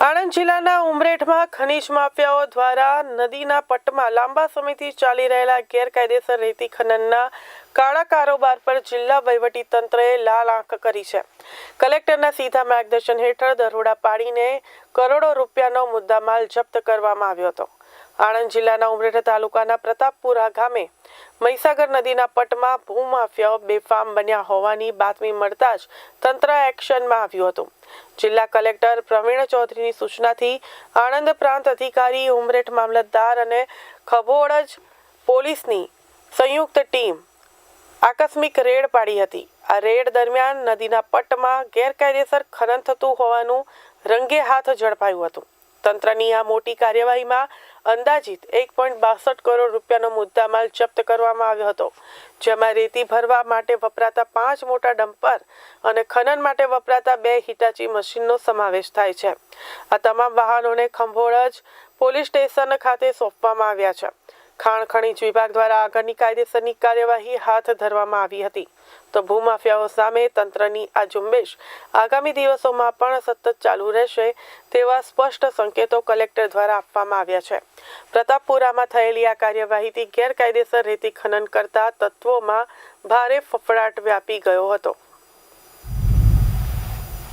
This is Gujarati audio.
આણંદ જિલ્લાના ઉમરેઠમાં ખનીજ માફિયાઓ દ્વારા નદીના પટ્ટમાં લાંબા સમયથી ચાલી રહેલા ગેરકાયદેસર રેતી ખનનના કાળા કારોબાર પર જિલ્લા વહીવટીતંત્રએ લાલ આંખ કરી છે. કલેક્ટરના સીધા માર્ગદર્શન હેઠળ દરોડા પાડીને કરોડો રૂપિયાનો મુદ્દામાલ જપ્ત કરવામાં આવ્યો હતો. આણંદ જિલ્લાના ઉમરેઠ તાલુકાના પ્રતાપપુરા ગામે મહીસાગર નદીના પટ્ટમાં ભૂમાફિયાઓ બેફામ બન્યા હોવાની બાતમી મળતા જ તંત્ર એક્શનમાં આવ્યું હતું. જિલ્લા કલેક્ટર પ્રવીણ ચૌધરીની સૂચનાથી આણંદ પ્રાંત અધિકારી, ઉમરેઠ મામલતદાર અને ખભોળજ પોલીસની સંયુક્ત ટીમ આકસ્મિક રેડ પાડી હતી. આ રેડ દરમિયાન નદીના પટ્ટમાં ગેરકાયદેસર ખનન થતું હોવાનું રંગે હાથ ઝડપાયું હતું. તંત્રની આ મોટી કાર્યવાહીમાં અંદાજિત 1.62 કરોડ રૂપિયાનો મુદ્દામાલ જપ્ત કરવામાં આવ્યો હતો, જેમાં રેતી ભરવા માટે વપરાતા 5 મોટા ડમ્પર અને ખનન માટે વપરાતા 2 હિટાચી મશીનનો સમાવેશ થાય છે. આ તમામ વાહનોને ખંભોળજ પોલીસ સ્ટેશન ખાતે સોંપવામાં આવ્યા છે. ખાણ ખનીજ વિભાગ દ્વારા આગળની કાયદેસરની કાર્યવાહી હાથ ધરવામાં આવી હતી. તો ભૂમાફિયાઓ સામે તંત્રની આ ઝુંબેશ આગામી દિવસોમાં પણ સતત ચાલુ રહેશે તેવા સ્પષ્ટ સંકેતો કલેક્ટર દ્વારા આપવામાં આવ્યા છે. પ્રતાપપુરામાં થયેલી આ કાર્યવાહીથી ગેરકાયદેસર રેતી ખનન કરતા તત્વોમાં ભારે ફફડાટ વ્યાપી ગયો હતો.